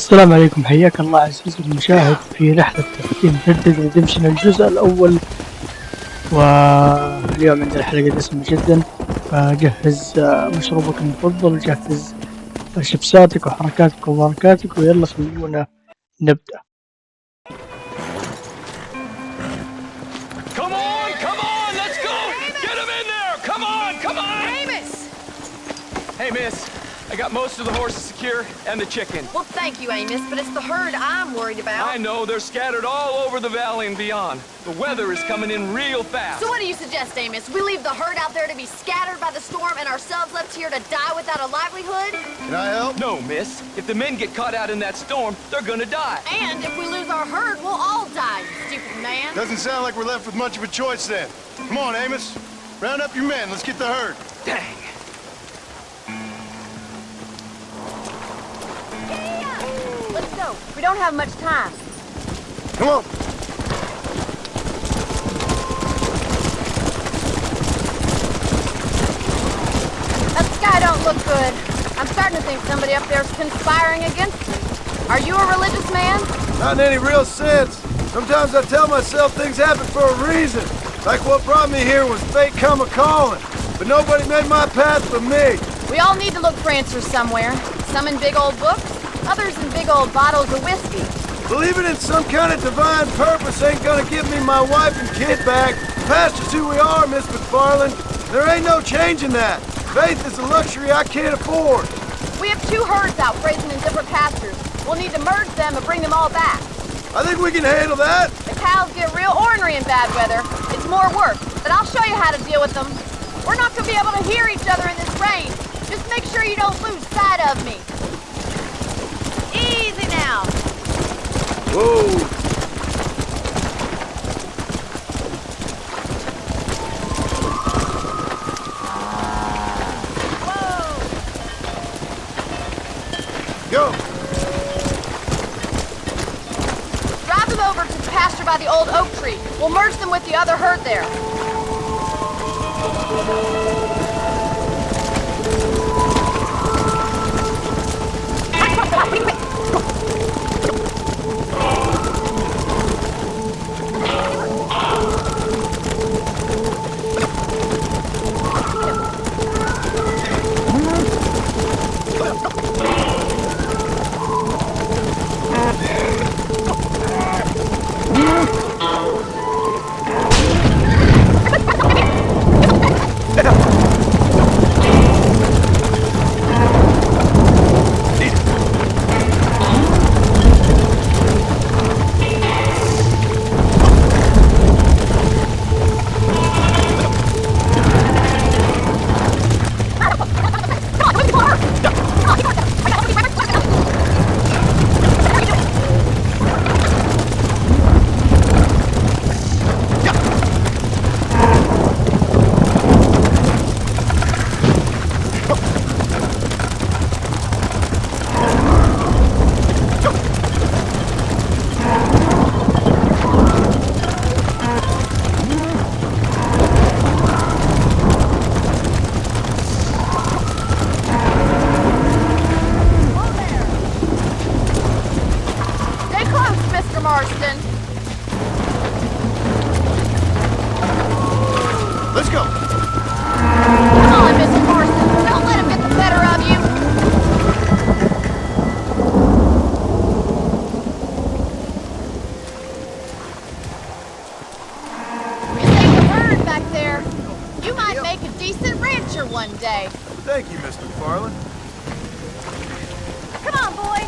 السلام عليكم، حياك الله عزيزي المشاهد في رحلة تختيم ريدمبشن الجزء الأول. واليوم عندنا حلقة دسمة جدا، فجهز مشروبك المفضل، جهز شيبساتك وحركاتك وبركاتك، ويلا خلونا نبدأ. Hey, miss. I got most of the horses secure and the chicken. Well, thank you, Amos, but it's the herd I'm worried about. I know, they're scattered all over the valley and beyond. The weather is coming in real fast. So what do you suggest, Amos? We leave the herd out there to be scattered by the storm and ourselves left here to die without a livelihood? Can I help? No, miss. If the men get caught out in that storm, they're gonna die. And if we lose our herd, we'll all die, you stupid man. Doesn't sound like we're left with much of a choice then. Come on, Amos. Round up your men. Let's get the herd. Dang. Let's go. We don't have much time. Come on. That sky don't look good. I'm starting to think somebody up there's conspiring against me. Are you a religious man? Not in any real sense. Sometimes I tell myself things happen for a reason. Like what brought me here was fate come a-calling. But nobody made my path but me. We all need to look for answers somewhere. Some in big old books, others in big old bottles of whiskey. Believing in some kind of divine purpose ain't gonna give me my wife and kid back. Past is who we are, Miss McFarland. There ain't no changing that. Faith is a luxury I can't afford. We have two herds out grazing in different pastures. We'll need to merge them and bring them all back. I think we can handle that. The cows get real ornery in bad weather. It's more work, but I'll show you how to deal with them. We're not gonna be able to hear each other in this rain. Just make sure you don't lose sight of me. Easy now. Whoa. Go. Drive them over to the pasture by the old oak tree. We'll merge them with the other herd there. Let's go. Come on, Mr. Marston. Don't let him get the better of you. You saved the herd back there. You might make a decent rancher one day. Thank you, Miss McFarland. Come on, boy.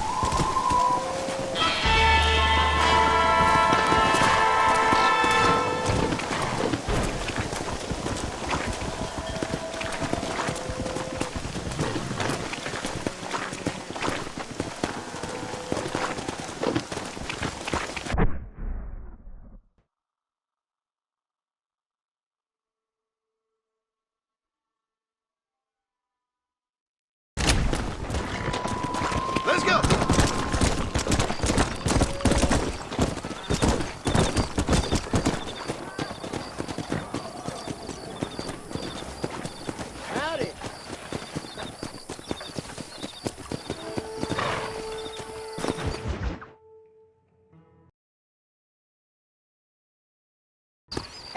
Let's go.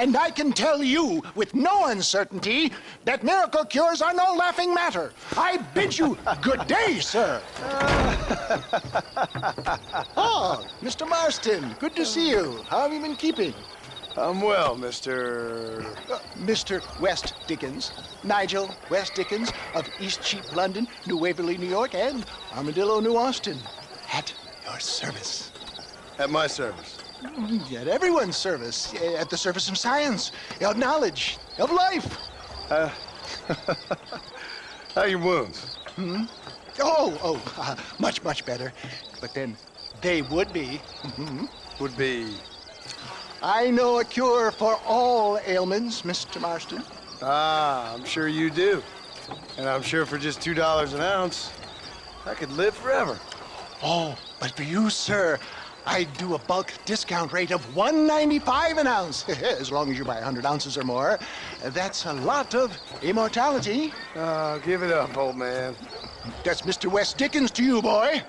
And I can tell you with no uncertainty that miracle cures are no laughing matter. I bid you good day, sir. Oh, Mr. Marston, good to see you. How have you been keeping? I'm well, Mr. Mr. West Dickens, Nigel West Dickens of East Cheap, London, New Waverly, New York, and Armadillo, New Austin. At your service. At my service. At everyone's service. At the service of science, of knowledge, of life. How are your wounds? Much, much better. But then they would be. Would be... I know a cure for all ailments, Mr. Marston. Ah, I'm sure you do. And I'm sure for just $2 an ounce, I could live forever. Oh, but for you, sir, I do a bulk discount rate of $1.95 an ounce. As long as you buy 100 ounces or more. That's a lot of immortality. Give it up, old man. That's Mr. West Dickens to you, boy.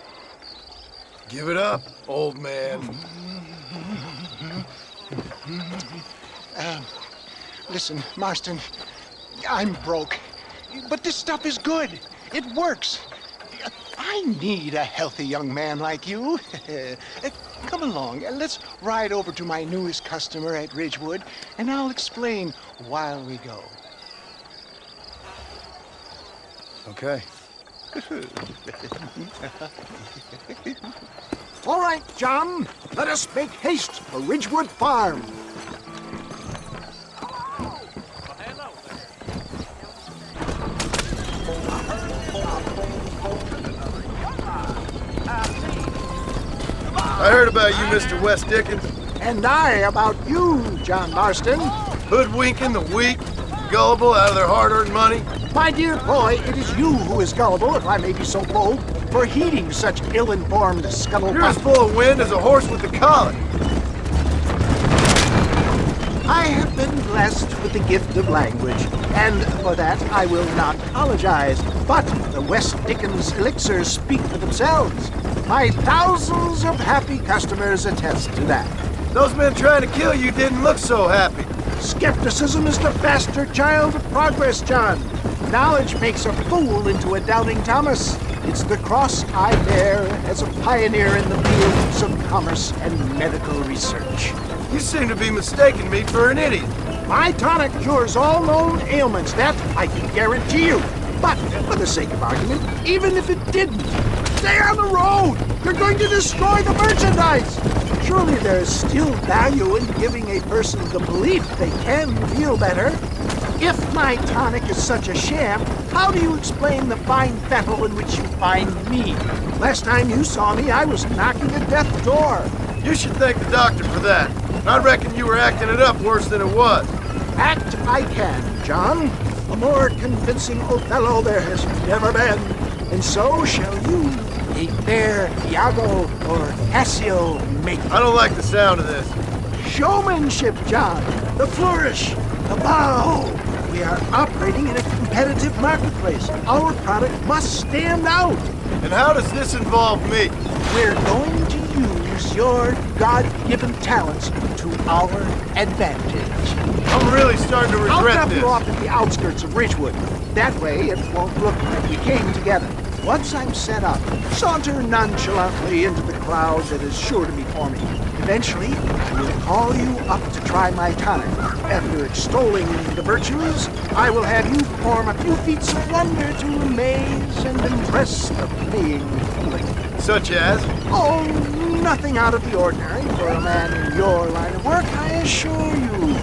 Give it up, old man. Listen, Marston, I'm broke. But this stuff is good. It works. I need a healthy young man like you. Come along, let's ride over to my newest customer at Ridgewood, and I'll explain while we go. Okay. All right, John, let us make haste for Ridgewood Farm. I heard about you, Mr. West Dickens. And I about you, John Marston. Hoodwinking the weak, gullible out of their hard-earned money. My dear boy, it is you who is gullible, if I may be so bold, for heeding such ill-informed scuttlebutt. You're as full of wind as a horse with the colic. I have been blessed with the gift of language, and for that I will not apologize. But the West Dickens elixirs speak for themselves. My thousands of happy customers attest to that. Those men trying to kill you didn't look so happy. Skepticism is the bastard child of progress, John. Knowledge makes a fool into a doubting Thomas. It's the cross I bear as a pioneer in the fields of commerce and medical research. You seem to be mistaking me for an idiot. My tonic cures all known ailments, that I can guarantee you. But, for the sake of argument, even if it didn't, stay on the road! You're going to destroy the merchandise! Surely there is still value in giving a person the belief they can feel better. If my tonic is such a sham, how do you explain the fine battle in which you find me? Last time you saw me, I was knocking at death's door. You should thank the doctor for that. I reckon you were acting it up worse than it was. Act I can, John. A more convincing Othello there has never been. And so shall you, a fair Iago or Cassio make. I don't like the sound of this. Showmanship, John. The flourish, the bow. We are operating in a competitive marketplace. Our product must stand out. And how does this involve me? We're going to use your God-given talents to our advantage. I'm really starting to I'll regret drop this. you off at the outskirts of Ridgewood. That way it won't look like we came together. Once I'm set up, saunter nonchalantly into the crowd that is sure to be forming. Eventually, I will call you up to try my tonic. After extolling the virtues, I will have you perform a few feats of wonder to amaze and impress the paying public. Such as? Oh, nothing out of the ordinary for a man in your line of work, I assure you.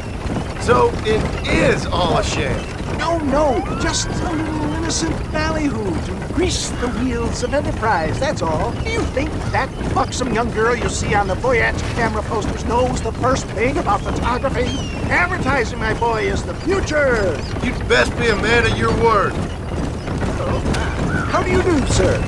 So it is all a sham. No, just a little innocent ballyhoo to grease the wheels of enterprise, that's all. Do you think that buxom young girl you see on the Voyage camera posters knows the first thing about photography? Advertising, my boy, is the future. You'd best be a man of your word. How do you do, sir?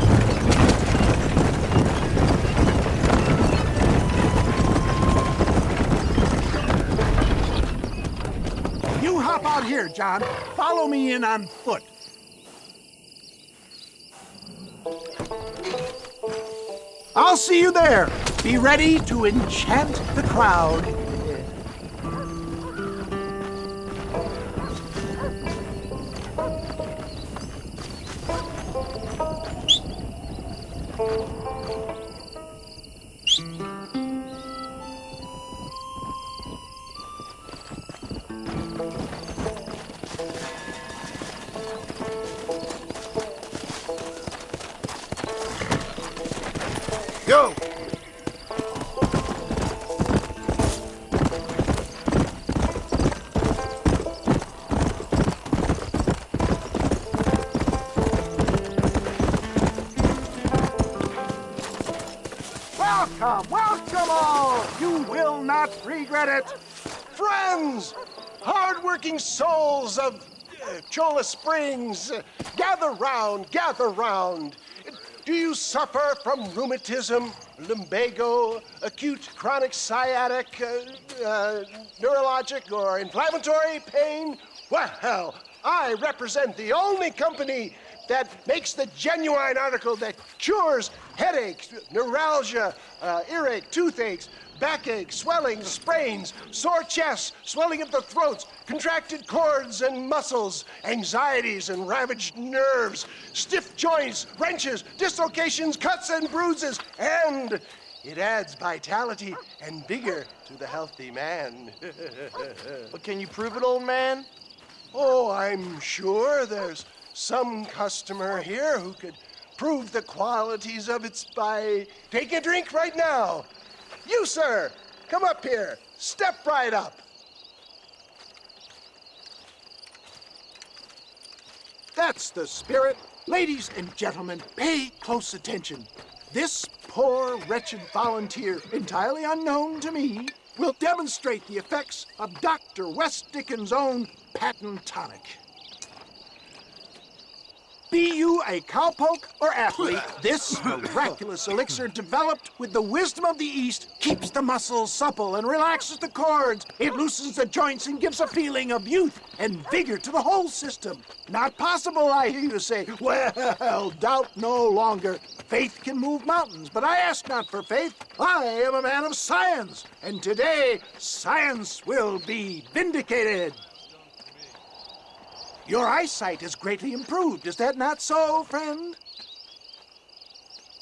You hop out here, John. Follow me in on foot. I'll see you there. Be ready to enchant the crowd. Go! Welcome all! You will not regret it. Friends, hard-working souls of Cholla Springs, gather round, gather round. Do you suffer from rheumatism, lumbago, acute chronic sciatic, neurologic or inflammatory pain? Well, I represent the only company that makes the genuine article that cures headaches, neuralgia, earache, toothaches, backache, swelling, sprains, sore chests, swelling of the throats, contracted cords and muscles, anxieties and ravaged nerves, stiff joints, wrenches, dislocations, cuts and bruises, and it adds vitality and vigor to the healthy man. But can you prove it, old man? Oh, I'm sure there's some customer here who could prove the qualities of it by taking a drink right now. You, sir, come up here. Step right up. That's the spirit. Ladies and gentlemen, pay close attention. This poor, wretched volunteer, entirely unknown to me, will demonstrate the effects of Dr. West Dickens' own patent tonic. Be you a cowpoke or athlete, this miraculous elixir developed with the wisdom of the East keeps the muscles supple and relaxes the cords. It loosens the joints and gives a feeling of youth and vigor to the whole system. Not possible, I hear you say. Well, doubt no longer. Faith can move mountains, but I ask not for faith. I am a man of science, and today science will be vindicated. Your eyesight has greatly improved. Is that not so, friend?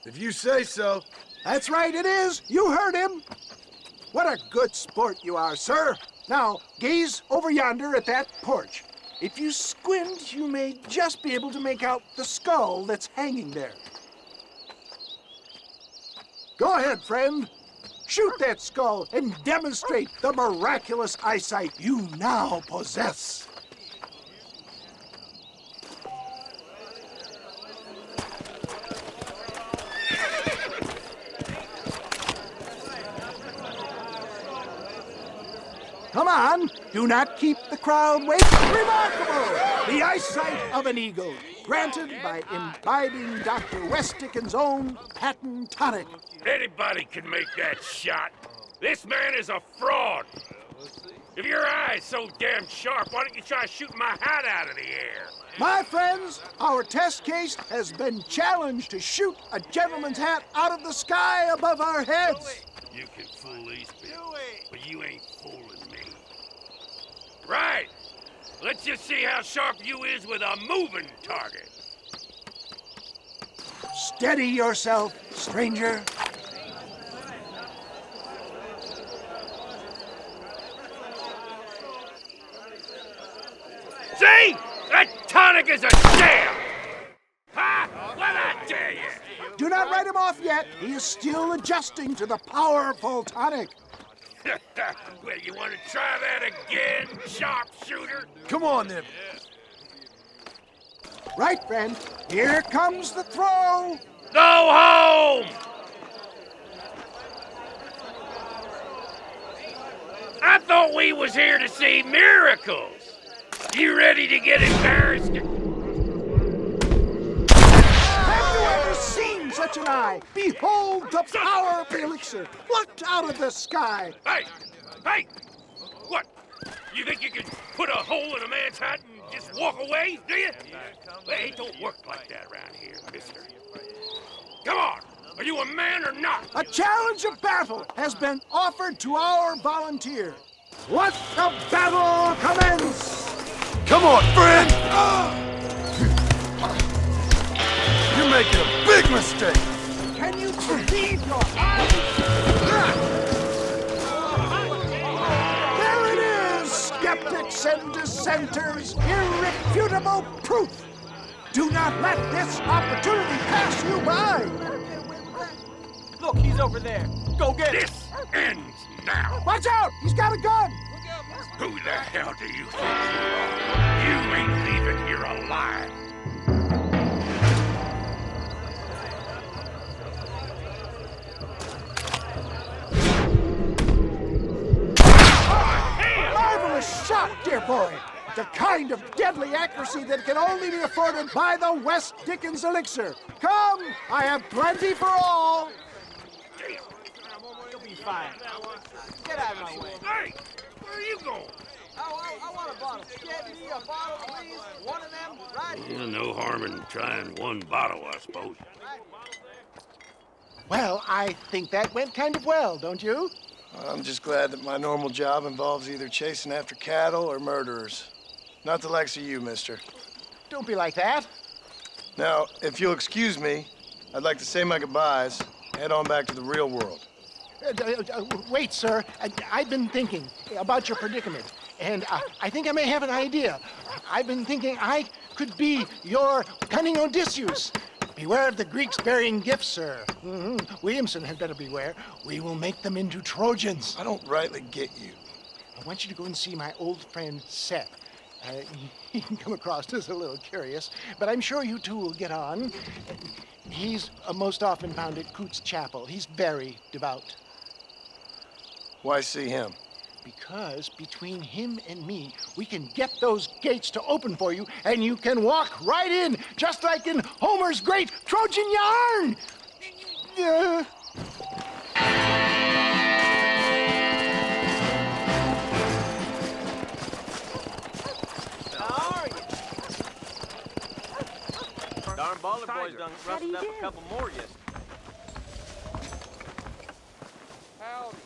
If you say so. That's right, it is. You heard him. What a good sport you are, sir. Now, gaze over yonder at that porch. If you squint, you may just be able to make out the skull that's hanging there. Go ahead, friend. Shoot that skull and demonstrate the miraculous eyesight you now possess. Come on, do not keep the crowd waiting. Remarkable! The eyesight of an eagle, granted by imbibing Dr. West Dickens' own patent tonic. Anybody can make that shot. This man is a fraud. If your eye's so damn sharp, why don't you try shooting my hat out of the air? My friends, our test case has been challenged to shoot a gentleman's hat out of the sky above our heads. You can fool these people, but you ain't fooling me. Right. Let's just see how sharp you is with a moving target. Steady yourself, stranger. See? That tonic is a sham! Ha! What I tell you? Do not write him off yet. He is still adjusting to the powerful tonic. Well, you want to try that again, sharpshooter? Come on, then. Right, friend. Here comes the throw. Go home! I thought we was here to see miracles. You ready to get embarrassed? Have you ever seen such an eye? Behold the power of the elixir, plucked out of the sky. Hey! Hey! What? You think you can put a hole in a man's hat and just walk away, do you? Well, it don't work like that around here, mister. Come on! Are you a man or not? A challenge of battle has been offered to our volunteer. Let the battle commence! Come on, friend! You're making a big mistake! Can you believe your eyes? There it is, skeptics and dissenters, irrefutable proof. Do not let this opportunity pass you by. Look, he's over there. Go get him. This ends now. Watch out! He's got a gun! Who the hell do you think you are? You ain't leaving here alive. Marvelous shot, dear boy! The kind of deadly accuracy that can only be afforded by the West Dickens elixir. Come, I have plenty for all. You'll be fine. Get out of my way. Hey, where are you going? I want a bottle. Get me a bottle, please. One of them, right here. No harm in trying one bottle, I suppose. Well, I think that went kind of well, don't you? I'm just glad that my normal job involves either chasing after cattle or murderers. Not the likes of you, mister. Don't be like that. Now, if you'll excuse me, I'd like to say my goodbyes, head on back to the real world. Wait, sir. I've been thinking about your predicament, and I think I may have an idea. I've been thinking I could be your cunning Odysseus. Beware of the Greeks bearing gifts, sir. Williamson had better beware. We will make them into Trojans. I don't rightly get you. I want you to go and see my old friend Seth. He can come across as a little curious, but I'm sure you two will get on. He's most often found at Coots Chapel. He's very devout. Why see him? Because between him and me, we can get those gates to open for you, and you can walk right in, just like in Homer's great Trojan yarn! Darn baller boys done rusted up a couple more yesterday. Howdy.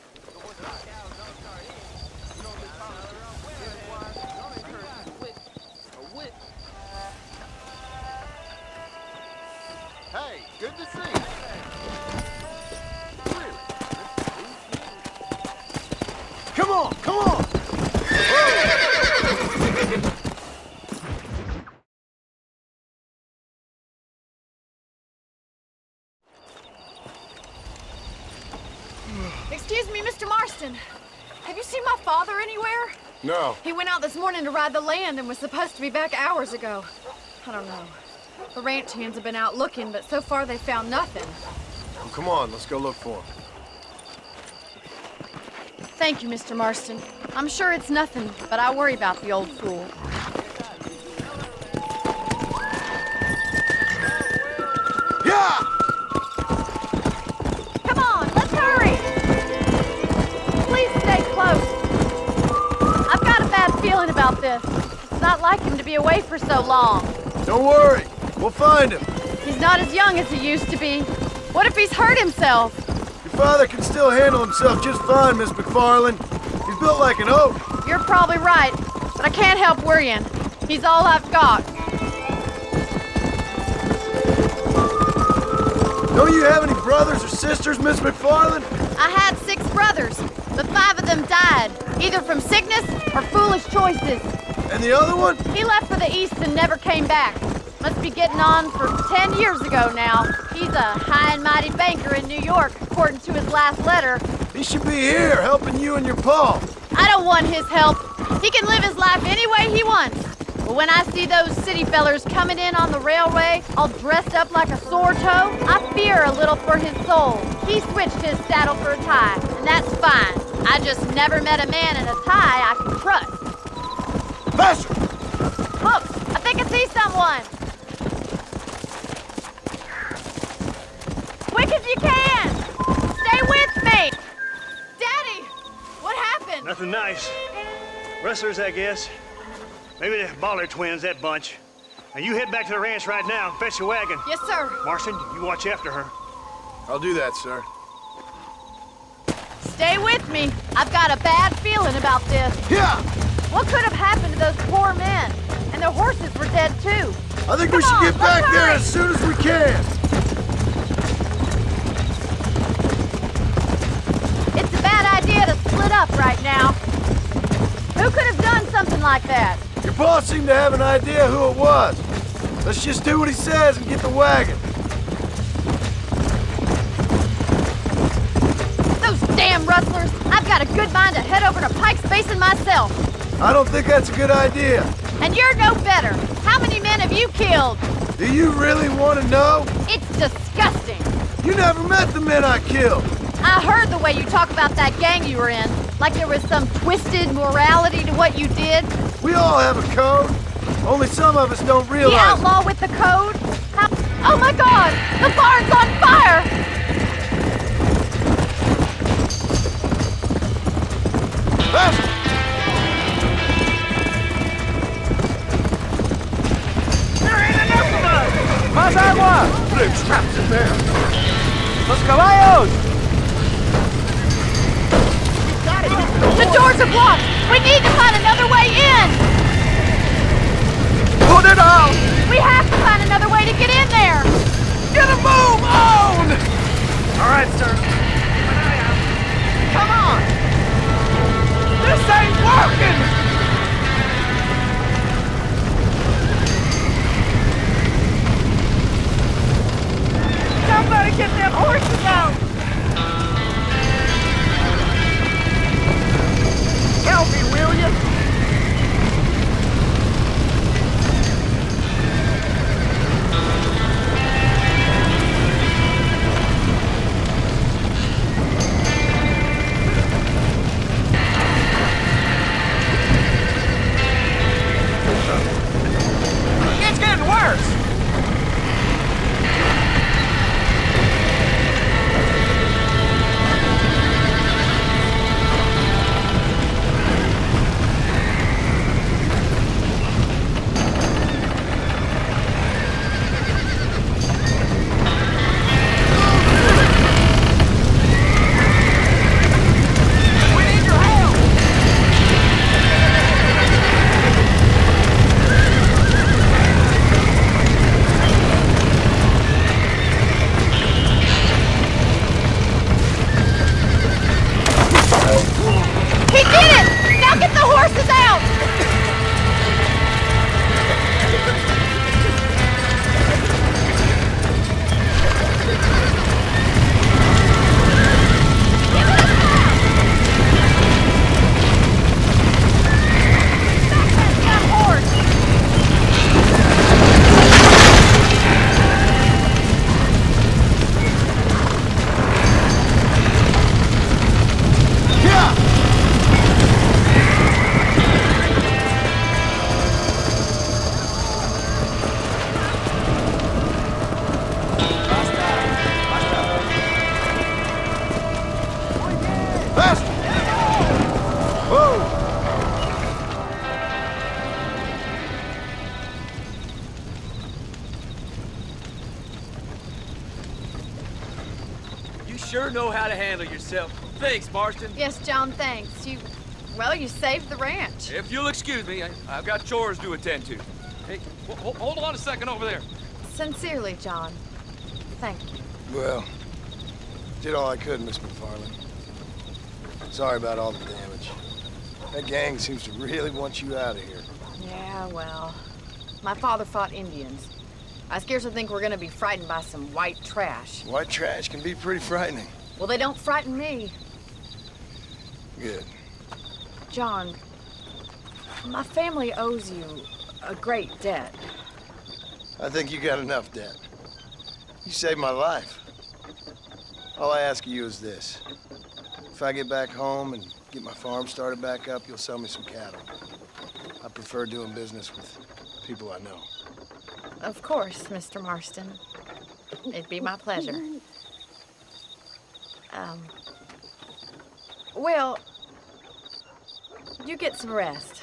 Hey, good to see you. Come on, come on! Excuse me, Mr. Marston. Have you seen my father anywhere? No. He went out this morning to ride the land and was supposed to be back hours ago. I don't know. The ranch hands have been out looking, but so far they found nothing. Well, come on, let's go look for him. Thank you, Mr. Marston. I'm sure it's nothing, but I worry about the old fool. Yeah! Come on, let's hurry! Please stay close. I've got a bad feeling about this. It's not like him to be away for so long. Don't worry, we'll find him. He's not as young as he used to be. What if he's hurt himself? Your father can still handle himself just fine, Miss McFarland. He's built like an oak. You're probably right, but I can't help worrying. He's all I've got. Don't you have any brothers or sisters, Miss McFarland? I had 6 brothers, but 5 of them died, either from sickness or foolish choices. And the other one? He left for the east and never came back. Must be getting on for 10 years ago now. He's a high and mighty banker in New York, according to his last letter. He should be here, helping you and your pa. I don't want his help. He can live his life any way he wants. But when I see those city fellers coming in on the railway, all dressed up like a sore toe, I fear a little for his soul. He switched his saddle for a tie, and that's fine. I just never met a man in a tie I can trust. Faster! Look, I think I see someone. Quick as you can! Stay with me! Daddy! What happened? Nothing nice. Rustlers, I guess. Maybe the Baller twins, that bunch. Now you head back to the ranch right now and fetch a wagon. Yes, sir. Marston, you watch after her. I'll do that, sir. Stay with me. I've got a bad feeling about this. Yeah! What could have happened to those poor men? And their horses were dead, too. I think we should get back there as soon as we can. It's a bad idea to split up right now. Who could have done something like that? Your boss seemed to have an idea who it was. Let's just do what he says and get the wagon. damn rustlers! I've got a good mind to head over to Pike's Basin myself. I don't think that's a good idea. And you're no better. How many men have you killed? Do you really want to know? It's disgusting. You never met the men I killed. I heard the way you talk about that gang you were in, like there was some twisted morality to what you did. We all have a code. Only some of us don't realize The outlaw with the code? Oh my God! The barn's on fire! Faster! There ain't enough of us! Más agua! There's traps in there! Los caballos! The doors are blocked! We need to find another way in! Put it out! We have to find another way to get in there! Get a move on! All right, sir. Come on! This ain't working! Somebody get them horses out! Help me, will you? It's getting worse! He did it! Now get the horses out! Faster! Whoa! You sure know how to handle yourself. Thanks, Marston. Yes, John, thanks. You saved the ranch. If you'll excuse me, I've got chores to attend to. Hey, hold on a second over there. Sincerely, John. Thank you. Well, did all I could, Miss McFarland. Sorry about all the damage. That gang seems to really want you out of here. Yeah, well, my father fought Indians. I scarcely think we're gonna be frightened by some white trash. White trash can be pretty frightening. Well, they don't frighten me. Good. John, my family owes you a great debt. I think you got enough debt. You saved my life. All I ask of you is this. If I get back home and get my farm started back up, you'll sell me some cattle. I prefer doing business with people I know. Of course, Mr. Marston. It'd be my pleasure. Well, you get some rest.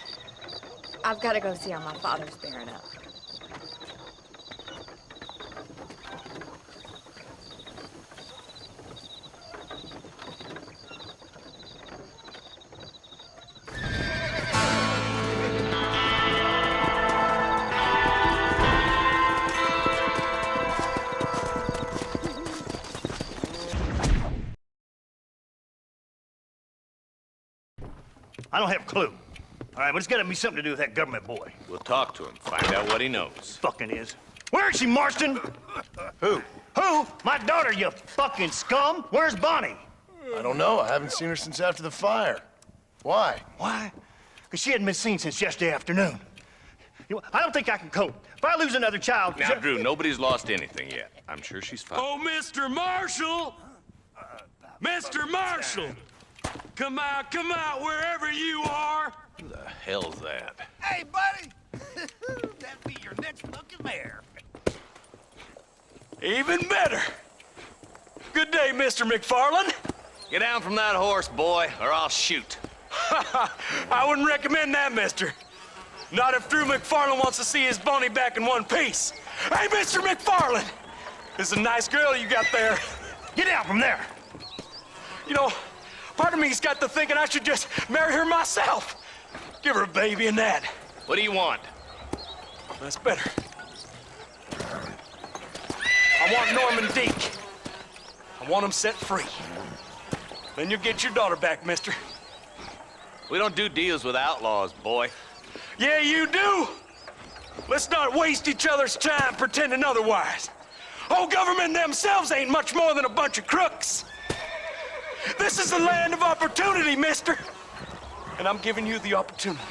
I've got to go see how my father's bearing up. I don't have a clue. All right, but it's got to be something to do with that government boy. We'll talk to him, find out what he knows. Fucking is. Where is she, Marston? Who? Who? My daughter, you fucking scum. Where's Bonnie? I don't know. I haven't seen her since after the fire. Why? Why? Because she hadn't been seen since yesterday afternoon. You know, I don't think I can cope. If I lose another child... Now, Drew, nobody's lost anything yet. I'm sure she's fine. Oh, Mr. Marshall! Mr. Marshall! Come out, wherever you are! Who the hell's that? Hey, buddy! That'd be your next looking mare. Even better! Good day, Mr. McFarland. Get down from that horse, boy, or I'll shoot. I wouldn't recommend that, mister. Not if Drew McFarland wants to see his Bonnie back in one piece. Hey, Mr. McFarland! This is a nice girl you got there. Get down from there! You know, part of me's got to thinking I should just marry her myself. Give her a baby and that. What do you want? That's better. I want Norman Deke. I want him set free. Then you'll get your daughter back, mister. We don't do deals with outlaws, boy. Yeah, you do! Let's not waste each other's time pretending otherwise. Oh, government themselves ain't much more than a bunch of crooks. This is the land of opportunity, mister. And I'm giving you the opportunity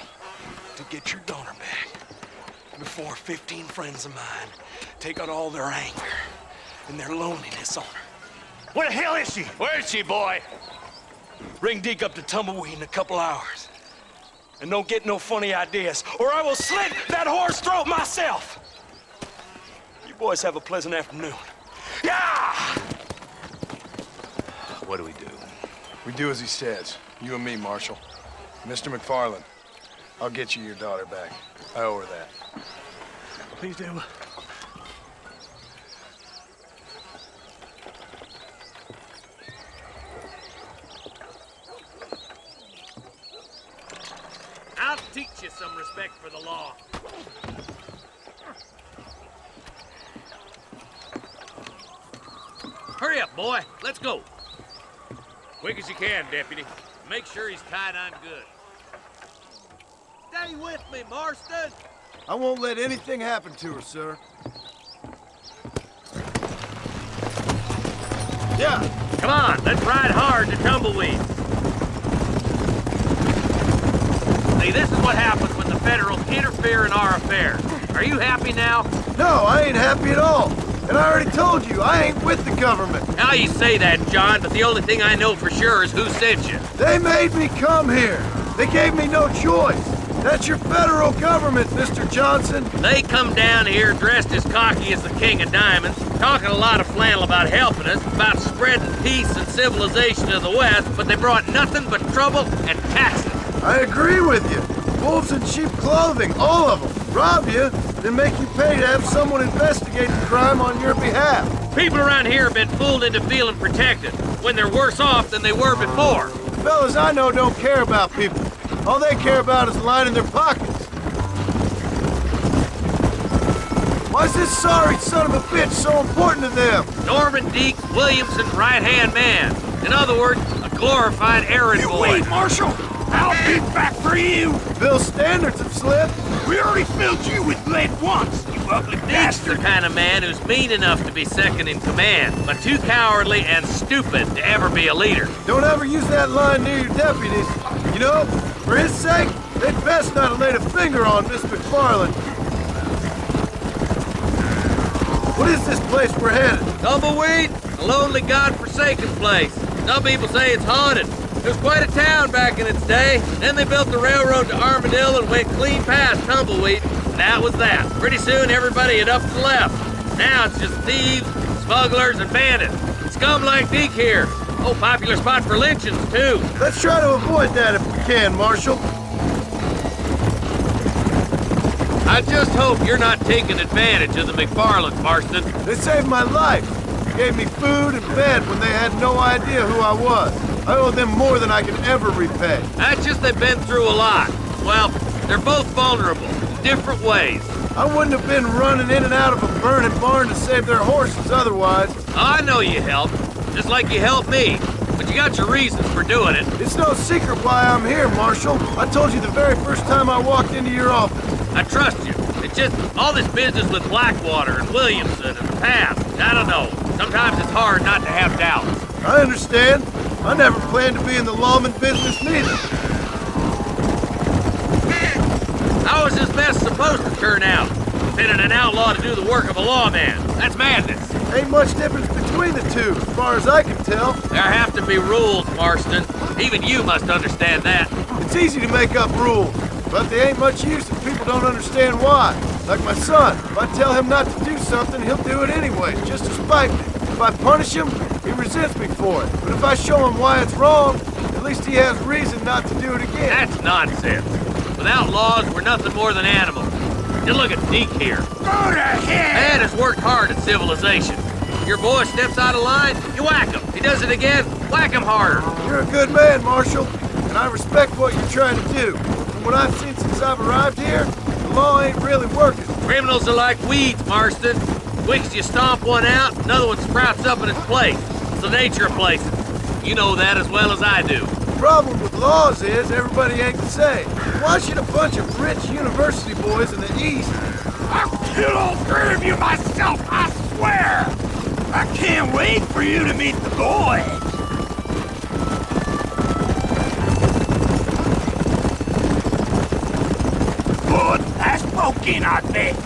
to get your daughter back before 15 friends of mine take out all their anger and their loneliness on her. Where the hell is she? Where is she, boy? Bring Deke up to Tumbleweed in a couple hours. And don't get no funny ideas, or I will slit that horse throat myself. You boys have a pleasant afternoon. Yeah! What do we do? We do as he says. You and me, Marshal. Mr. McFarland, I'll get you your daughter back. I owe her that. Please do. I'll teach you some respect for the law. Hurry up, boy. Let's go. Quick as you can, Deputy. Make sure he's tied on good. Stay with me, Marston. I won't let anything happen to her, sir. Yeah. Come on, let's ride hard to Tumbleweed. See, this is what happens when the Federals interfere in our affairs. Are you happy now? No, I ain't happy at all. And I already told you, I ain't with the government. Now you say that, John, but the only thing I know for sure is who sent you. They made me come here. They gave me no choice. That's your federal government, Mr. Johnson. They come down here dressed as cocky as the King of Diamonds, talking a lot of flannel about helping us, about spreading peace and civilization to the West, but they brought nothing but trouble and taxes. I agree with you. Wolves in sheep clothing, all of them. Rob you, then make you pay to have someone investigate the crime on your behalf. People around here have been fooled into feeling protected, when they're worse off than they were before. The fellas I know don't care about people. All they care about is lining their pockets. Why's this sorry son of a bitch so important to them? Norman Deke Williamson's right-hand man. In other words, a glorified errand boy. Wait, Marshal! I'll be back for you! Bill's standards have slipped. We already filled you with lead once, you ugly Deke's the bastard! kind of man who's mean enough to be second in command, but too cowardly and stupid to ever be a leader. Don't ever use that line near your deputies. You know, for his sake, they'd best not have laid a finger on Miss McFarland. What is this place we're headed? Tumbleweed, a lonely, god-forsaken place. Some people say it's haunted. It was quite a town back in its day. Then they built the railroad to Armadillo and went clean past Tumbleweed. And that was that. Pretty soon everybody had up and left. Now it's just thieves, smugglers, and bandits. Scum like Deke here. Oh, popular spot for lynchings, too. Let's try to avoid that if we can, Marshal. I just hope you're not taking advantage of the McFarlands, Marston. They saved my life. Gave me food and bed when they had no idea who I was. I owe them more than I can ever repay. That's just they've been through a lot. Well, they're both vulnerable, in different ways. I wouldn't have been running in and out of a burning barn to save their horses otherwise. I know you helped, just like you helped me. But you got your reasons for doing it. It's no secret why I'm here, Marshal. I told you the very first time I walked into your office. I trust you. It's just all this business with Blackwater and Williamson and the past. I don't know. Sometimes it's hard not to have doubts. I understand. I never planned to be in the lawman business neither. How is this mess supposed to turn out? Sending an outlaw to do the work of a lawman. That's madness. Ain't much difference between the two, as far as I can tell. There have to be rules, Marston. Even you must understand that. It's easy to make up rules, but they ain't much use if people don't understand why. Like my son, if I tell him not to do something, he'll do it anyway, just to spite me. If I punish him, he resents me for it. But if I show him why it's wrong, at least he has reason not to do it again. That's nonsense. Without laws, we're nothing more than animals. You look at Deke here. Go to hell! Man has worked hard at civilization. Your boy steps out of line, you whack him. He does it again, whack him harder. You're a good man, Marshal, and I respect what you're trying to do. From what I've seen since I've arrived here, the law ain't really working. Criminals are like weeds, Marston. Quick as you stomp one out, another one sprouts up in its place. It's the nature of places. You know that as well as I do. The problem with laws is everybody ain't the same. Why should a bunch of rich university boys in the East... I'll kill all three of you myself, I swear! I can't wait for you to meet the boys! Good as spoken, I bet.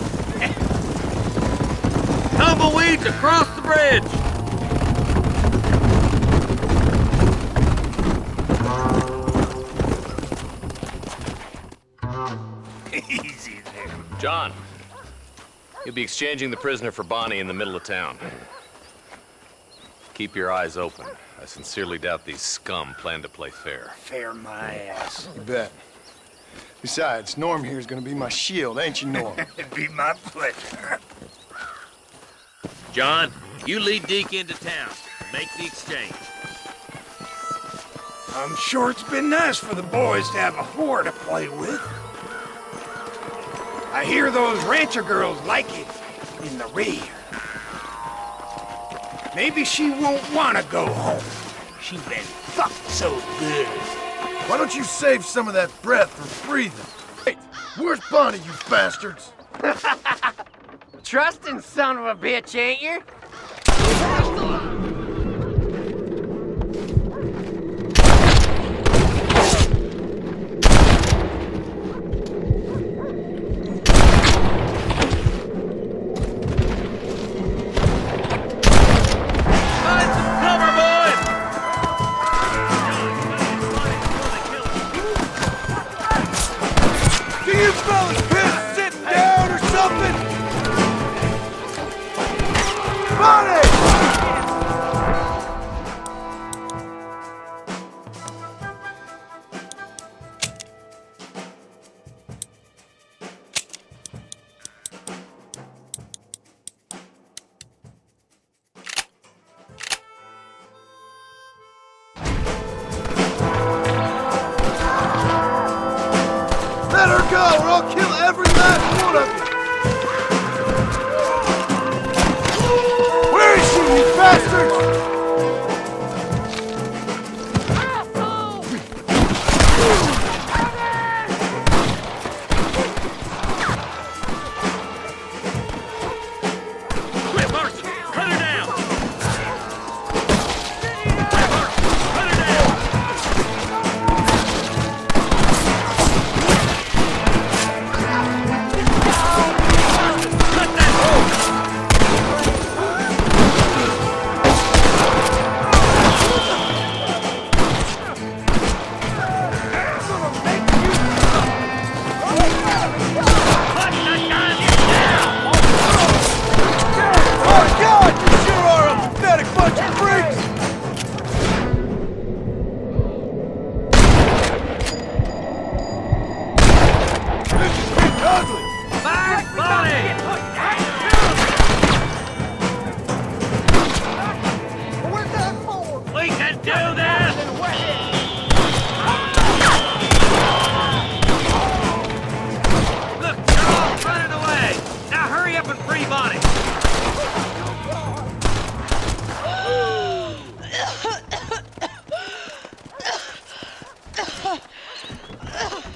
Tumbleweeds across the bridge! Easy there. John, you'll be exchanging the prisoner for Bonnie in the middle of town. Keep your eyes open. I sincerely doubt these scum plan to play fair. Fair my ass. You bet. Besides, Norm here's gonna be my shield, ain't you, Norm? It'd be my pleasure. John, you lead Deke into town. Make the exchange. I'm sure it's been nice for the boys to have a whore to play with. I hear those rancher girls like it in the rear. Maybe she won't want to go home. She's been fucked so good. Why don't you save some of that breath for breathing? Hey, where's Bonnie, you bastards? Trusting son of a bitch, ain't you? Let her go, or I'll kill every last one of you! Where is she, you bastards? Quick, Marston, cut her down!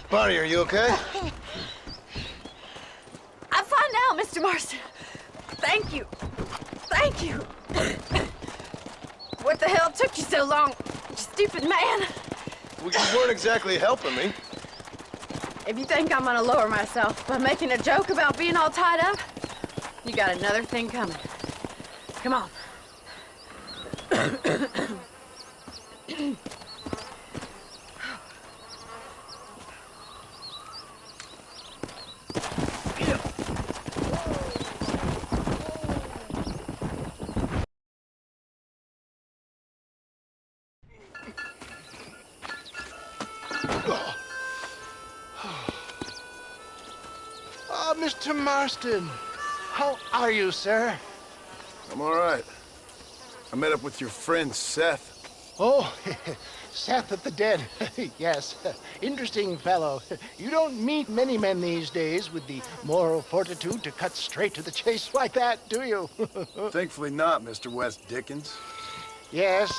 Bonnie, are you okay? I'm fine now, Mr. Marston. Thank you. Thank you. What the hell took you so long? Stupid man. Well, you weren't exactly helping me. If you think I'm gonna lower myself by making a joke about being all tied up, you got another thing coming. Come on. Mr. Marston, how are you, sir? I'm all right. I met up with your friend, Seth. Oh, Seth of the Dead. Yes, interesting fellow. You don't meet many men these days with the moral fortitude to cut straight to the chase like that, do you? Thankfully not, Mr. West Dickens. Yes,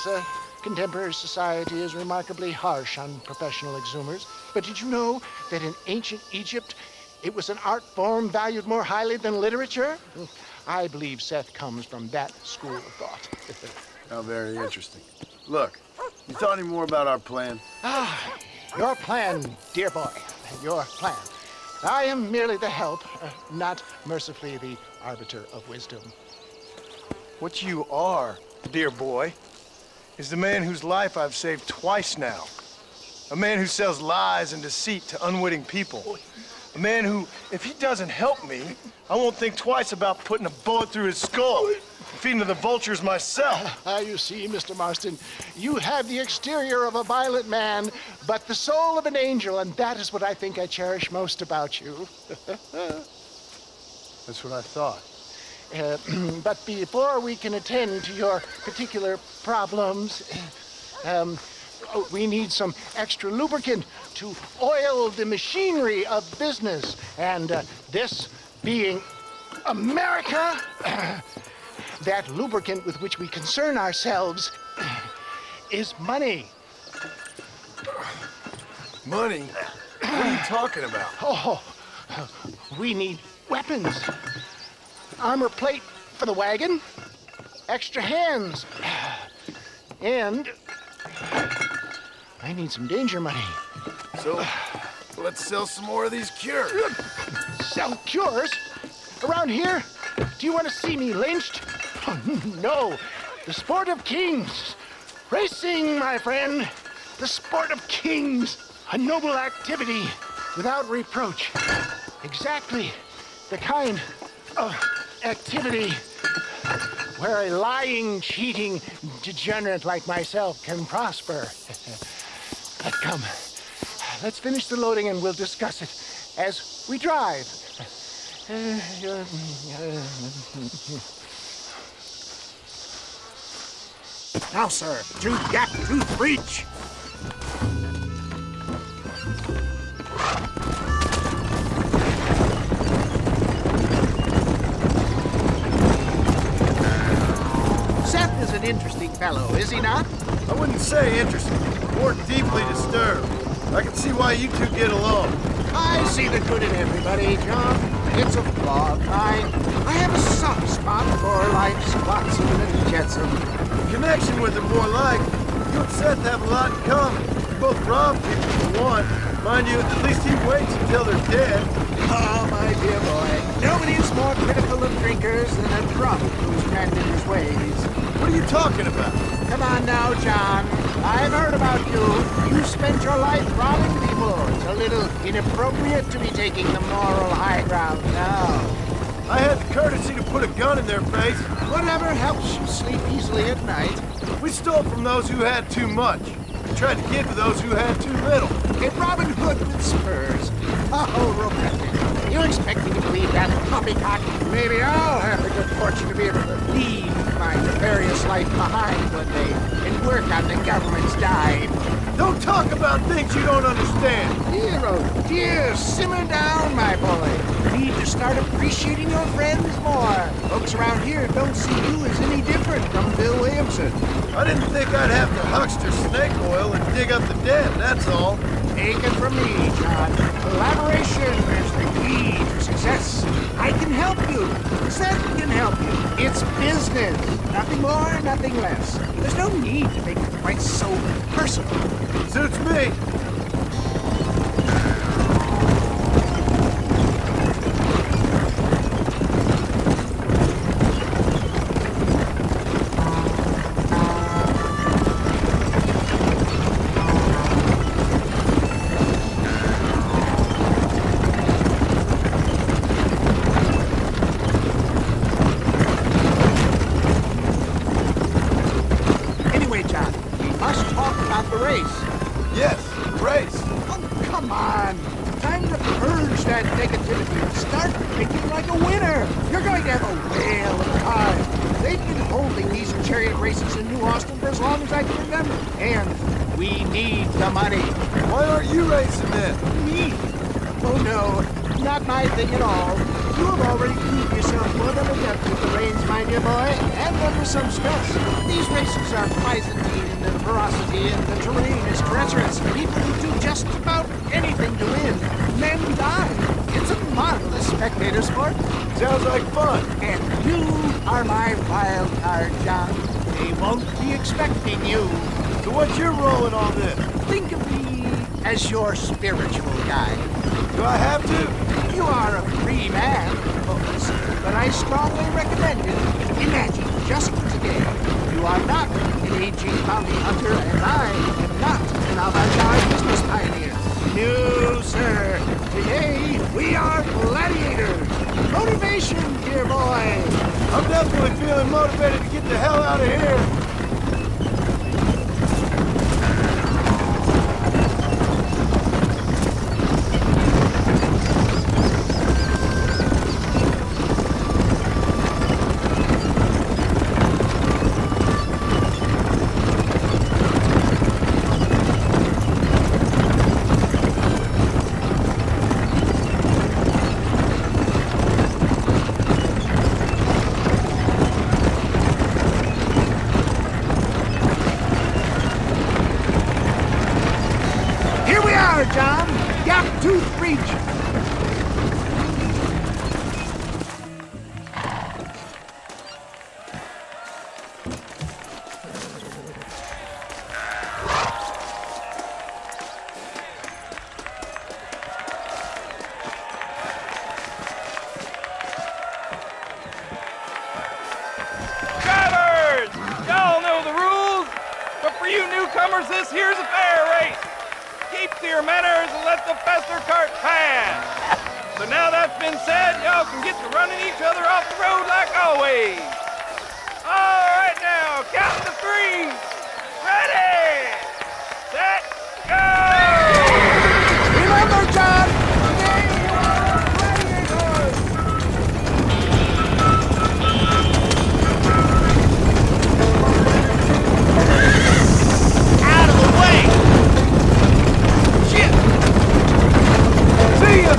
contemporary society is remarkably harsh on professional exhumers. But did you know that in ancient Egypt, it was an art form valued more highly than literature? I believe Seth comes from that school of thought. How very interesting. Look, you thought any more about our plan? Your plan, dear boy. Your plan. I am merely the help, not mercifully the arbiter of wisdom. What you are, dear boy, is the man whose life I've saved twice now. A man who sells lies and deceit to unwitting people. A man who, if he doesn't help me, I won't think twice about putting a bullet through his skull, feeding to the vultures myself. You see, Mr. Marston, you have the exterior of a violent man, but the soul of an angel, and that is what I think I cherish most about you. That's what I thought. But before we can attend to your particular problems, we need some extra lubricant to oil the machinery of business. And this being America, that lubricant with which we concern ourselves is money. Money? What are you talking about? Oh, we need weapons. Armor plate for the wagon, extra hands, and I need some danger money. So, let's sell some more of these cures. Sell cures? Around here? Do you want to see me lynched? Oh, no. The sport of kings. Racing, my friend. The sport of kings. A noble activity without reproach. Exactly the kind of activity where a lying, cheating degenerate like myself can prosper. But come, let's finish the loading and we'll discuss it as we drive. Now, sir, tooth gap, tooth breach. Seth is an interesting fellow, is he not? I wouldn't say interesting, more deeply disturbed. I can see why you two get along. I see the good in everybody, John. It's a flawed kind. I have a soft spot for life's flotsam and jetsam. The connection with him, more like. You and Seth have a lot in common. You both rob people for one. Mind you, at least he waits until they're dead. Oh, my dear boy. Nobody is more critical of drinkers than a drunk who's stranded in his ways. What are you talking about? Come on now, John. I've heard about you. You spent your life robbing people. It's a little inappropriate to be taking the moral high ground now. I had the courtesy to put a gun in their face. Whatever helps you sleep easily at night. We stole from those who had too much. Tried to give to those who had too little. A Robin Hood with spurs. Oh, romantic. You expect me to believe that poppycock? Maybe I'll have the good fortune to be able to leave my nefarious life behind one day and work on the government's dime. Don't talk about things you don't understand. Dear, oh dear, simmer down, my boy. You need to start appreciating your friends more. Folks around here don't see you as any different from Bill Williamson. I didn't think I'd have to huckster snake oil and dig up the dead, that's all. Take it from me, John. Collaboration is the key to success. I can help you. Seth can help you. It's business. Nothing more, nothing less. There's no need to make it quite so personal. Suits me. Anyway, John, we must talk about the race. Yes, race. Oh, come on. Time to purge that negativity and start thinking like a winner. You're going to have a whale of a time. They've been holding these chariot races in New Austin for as long as I can remember, and we need the money. Why aren't you racing then? Me? Oh no, not my thing at all. You have already proved yourself more than adept with the reins, my dear boy, and under some stress. These races are Byzantine in their ferocity, and the terrain is treacherous. People who do just about anything to win. Men die. It's a marvelous spectator sport. Sounds like fun. And you are my wild card, John. They won't be expecting you. So what's your role in all this? Think of me as your spiritual guide. Do I have to? You are a free man, of course, but I strongly recommend it. Imagine, just for today, you are not an aging bounty hunter, and I am not an avant-garde business pioneer. No, sir. Today, we are gladiators. Motivation, dear boy. I'm definitely feeling motivated to get the hell out of here. Here we are, John. Gap Tooth Reach. Drivers! Y'all know the rules, but for you newcomers, this here's a fair race. Keep to your manners and let the fester cart pass. So now that's been said, y'all can get to running each other off the road like always. All right now, count to three. Ready, set, go! Remember, John, today you are gladiators. Out of the way! Shit! See ya!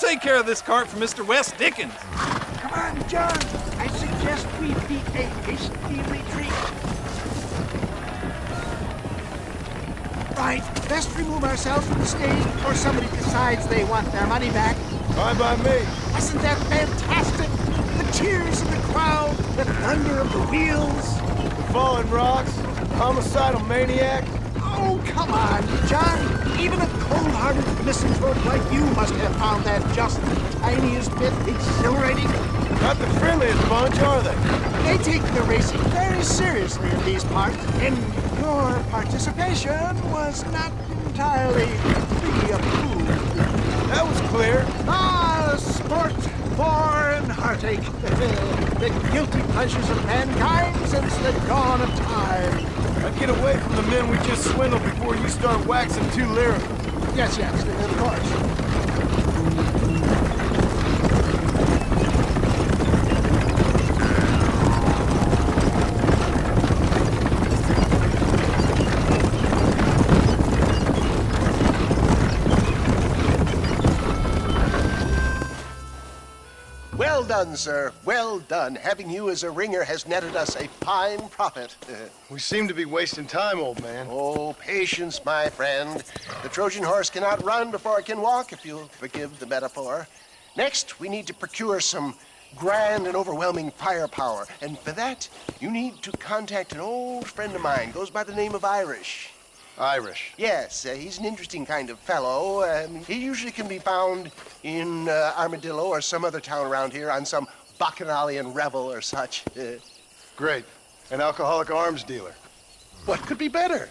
take care of this cart for Mr. West Dickens. Come on, John. I suggest we beat a hasty retreat. Right, best remove ourselves from the stage before somebody decides they want their money back. Fine by me. Wasn't that fantastic? The cheers of the crowd, the thunder of the wheels. The falling rocks, homicidal maniac. Oh, come on, John. Even a cold-hearted misanthrope like you must have found that just the tiniest bit exhilarating. Not the friendliest bunch, are they? They take the racing very seriously in these parts, and your participation was not entirely pre-approved. That was clear. Ah, sport, war, and heartache. The guilty pleasures of mankind since the dawn of time. I'd get away from the men we just swindled before you start waxing too lyrical. Yes, of course. Well done, sir. Well done. Having you as a ringer has netted us a fine profit. We seem to be wasting time, old man. Oh, patience, my friend. The Trojan horse cannot run before it can walk, if you'll forgive the metaphor. Next, we need to procure some grand and overwhelming firepower. And for that, you need to contact an old friend of mine. Goes by the name of Irish. Irish. Yes, he's an interesting kind of fellow. He usually can be found in Armadillo or some other town around here on some bacchanalian revel or such. Great. An alcoholic arms dealer. What could be better?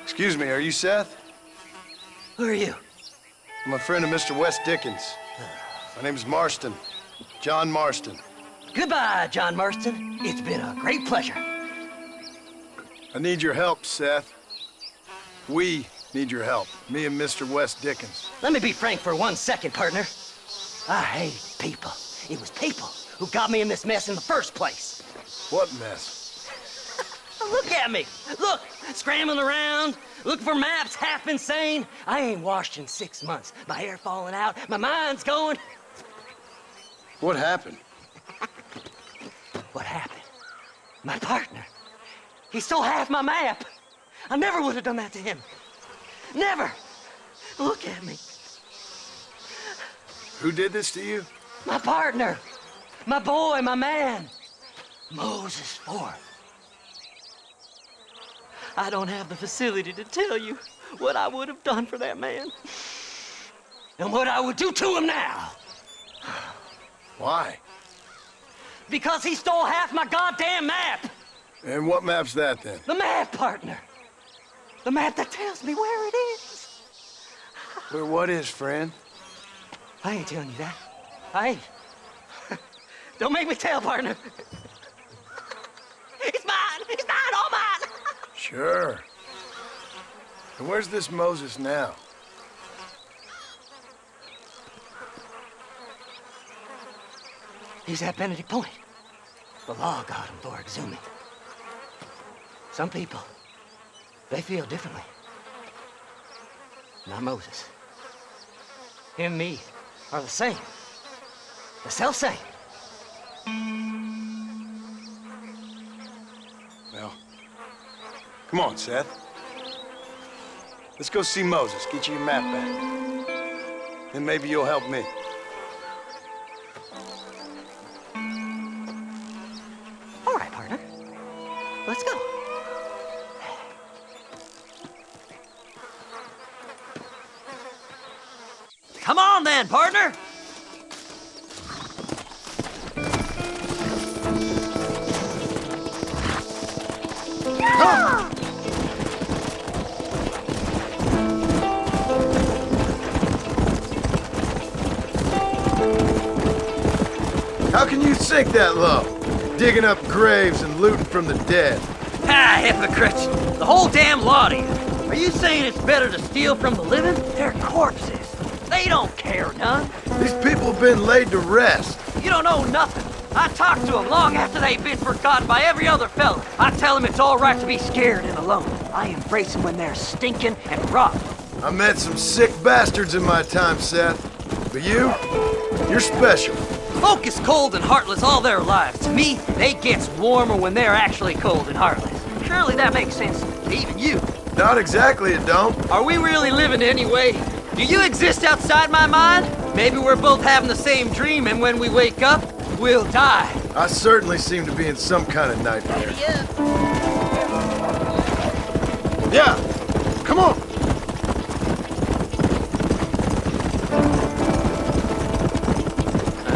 Excuse me, are you Seth? Who are you? I'm a friend of Mr. West Dickens. My name's Marston. John Marston. Goodbye, John Marston. It's been a great pleasure. I need your help, Seth. We need your help. Me and Mr. West Dickens. Let me be frank for 1 second, partner. I hate people. It was people who got me in this mess in the first place. What mess? Look at me. Look, scrambling around, looking for maps, half insane. I ain't washed in 6 months. My hair falling out, my mind's going. What happened? What happened? My partner. He stole half my map. I never would have done that to him. Never. Look at me. Who did this to you? My partner. My boy, my man. Moses Ford. I don't have the facility to tell you what I would have done for that man. And what I would do to him now. Why? Because he stole half my goddamn map. And what map's that, then? The map, partner. The map that tells me where it is. Where what is, friend? I ain't telling you that. I ain't. Don't make me tell, partner. It's mine. It's mine, all mine. Sure. And where's this Moses now? He's at Benedict Point. The law got him for exhuming. Some people, they feel differently. Not Moses. Him and me are the same. The self-same. Well, come on, Seth. Let's go see Moses, get you your map back. Then maybe you'll help me. All right, partner. Let's go. Come on then, partner! Come! How can you sink that low? digging up graves and looting from the dead. Ah, hypocrites! The whole damn lot of you. Are you saying it's better to steal from the living? They're corpses. They don't care none. These people have been laid to rest. You don't know nothing. I talked to them long after they've been forgotten by every other fella. I tell them it's all right to be scared and alone. I embrace them when they're stinking and rotten. I met some sick bastards in my time, Seth. But you're special. Folk is cold and heartless all their lives. To me, they gets warmer when they're actually cold and heartless. Surely that makes sense to even you. Not exactly, it don't. Are we really living anyway? Do you exist outside my mind? Maybe we're both having the same dream, and when we wake up, we'll die. I certainly seem to be in some kind of nightmare. Yeah, come on.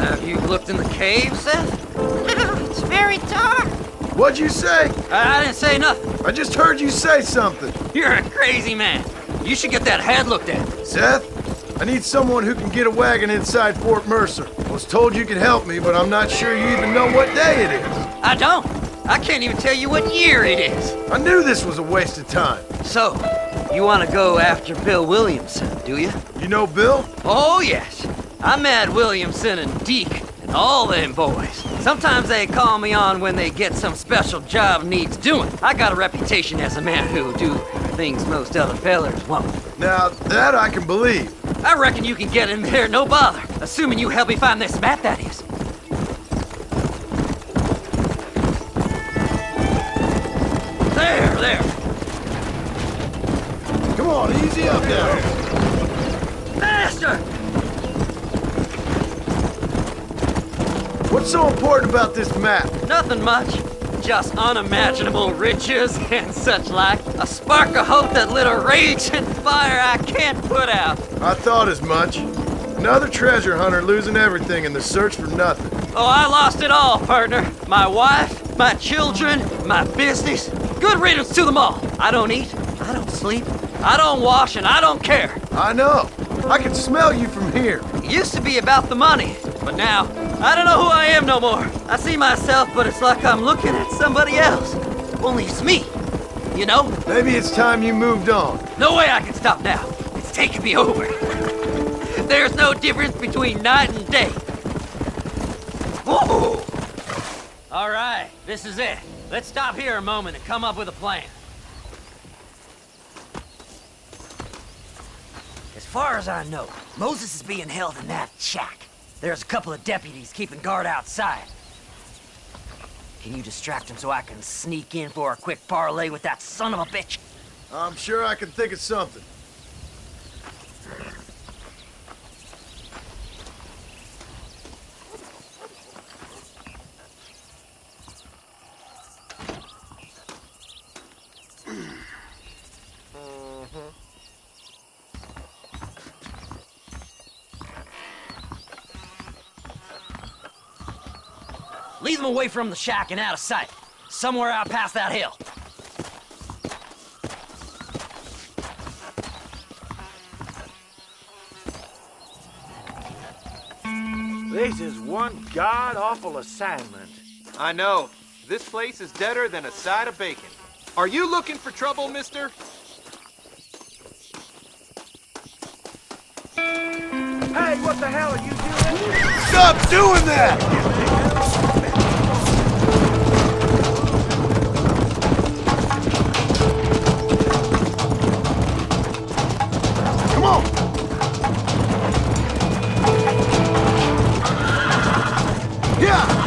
Have you looked in the cave, Seth? It's very dark. What'd you say? I didn't say nothing. I just heard you say something. You're a crazy man. You should get that head looked at. Seth, I need someone who can get a wagon inside Fort Mercer. I was told you could help me, but I'm not sure you even know what day it is. I don't. I can't even tell you what year it is. I knew this was a waste of time. So, you want to go after Bill Williamson, do you? You know Bill? Oh, yes. I met Williamson and Deke and all them boys. Sometimes they call me on when they get some special job needs doing. I got a reputation as a man who'll do things most other fellers won't. Now, that I can believe. I reckon you can get in there, no bother. Assuming you help me find this map, that is. There. Come on, easy up now. Faster! What's so important about this map? Nothing much. Just unimaginable riches and such like. A spark of hope that lit a raging fire I can't put out. I thought as much. Another treasure hunter losing everything in the search for nothing. Oh, I lost it all, partner. My wife, my children, my business. Good riddance to them all. I don't eat, I don't sleep, I don't wash, and I don't care. I know. I can smell you from here. It used to be about the money, but now, I don't know who I am no more. I see myself, but it's like I'm looking at somebody else. Only it's me, you know? Maybe it's time you moved on. No way I can stop now. It's taking me over. There's no difference between night and day. Whoa! All right, this is it. Let's stop here a moment and come up with a plan. As far as I know, Moses is being held in that shack. There's a couple of deputies keeping guard outside. Can you distract him so I can sneak in for a quick parlay with that son of a bitch? I'm sure I can think of something. Lead them away from the shack and out of sight. Somewhere out past that hill. This is one god-awful assignment. I know. This place is deader than a side of bacon. Are you looking for trouble, mister? Hey, what the hell are you doing? Stop doing that! Come on! Yeah!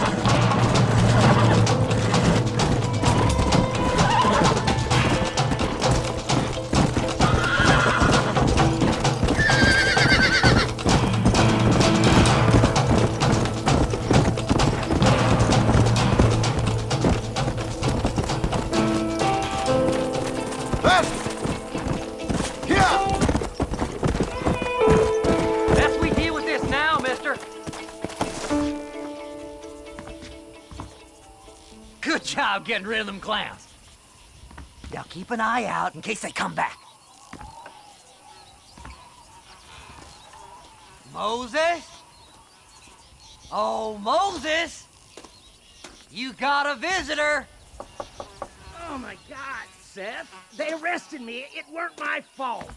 Best we deal with this now, mister. Good job getting rid of them clowns. Now keep an eye out in case they come back. Moses? Oh, Moses! You got a visitor! Oh my God, Seth. They arrested me. It weren't my fault.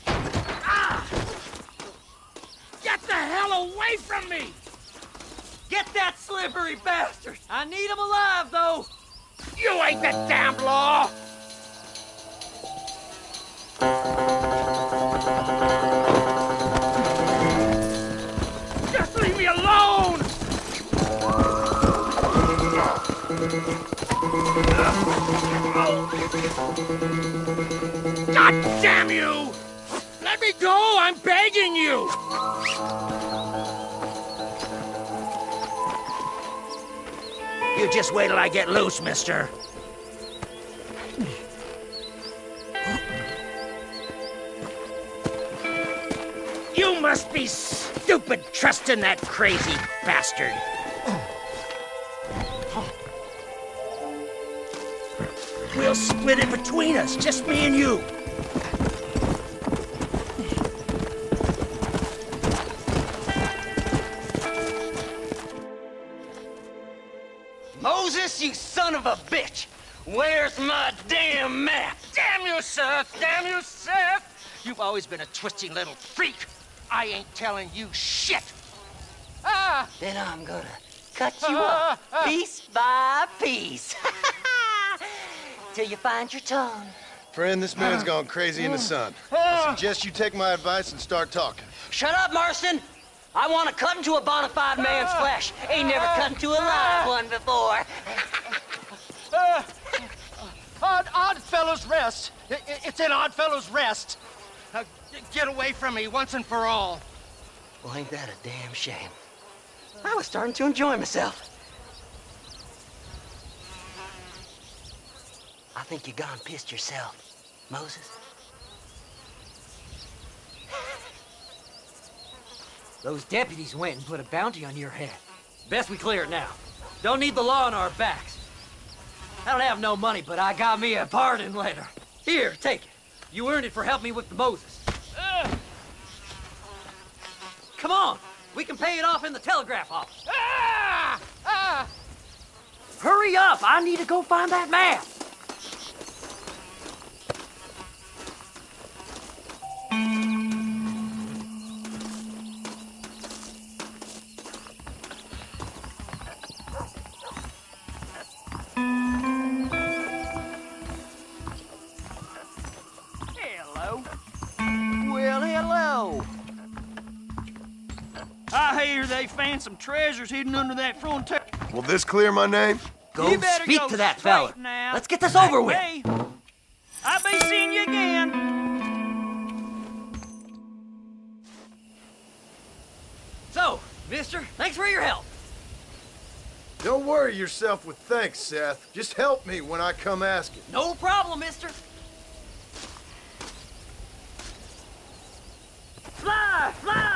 Ah! Get the hell away from me! Get that slippery bastard! I need him alive, though! You ain't the damn law! Just leave me alone! God damn you! Let me go! I'm begging you! You just wait till I get loose, mister. You must be stupid trusting that crazy bastard. We'll split it between us, just me and you. Moses, you son of a bitch! Where's my damn map? Damn you, Seth! Damn you, Seth! You've always been a twisty little freak. I ain't telling you shit. Ah! Then I'm gonna cut you up piece by piece. Till you find your tongue. Friend, this man's gone crazy in the sun. I suggest you take my advice and start talking. Shut up, Marston! I want to cut into a bona fide man's flesh. Ain't never cut into a live one before. Oddfellows Rest. It's in Oddfellows Rest. Get away from me once and for all. Well, ain't that a damn shame? I was starting to enjoy myself. I think you gone pissed yourself, Moses. Those deputies went and put a bounty on your head. Best we clear it now. Don't need the law on our backs. I don't have no money, but I got me a pardon letter. Here, take it. You earned it for helping me with the Moses. Come on, we can pay it off in the telegraph office. Hurry up, I need to go find that map. I hear they found some treasures hidden under that frontier. Will this clear my name? Go speak to that fella. Let's get this over with. I'll be seeing you again. So, mister, thanks for your help. Don't worry yourself with thanks, Seth. Just help me when I come asking. No problem, mister. Fly, fly!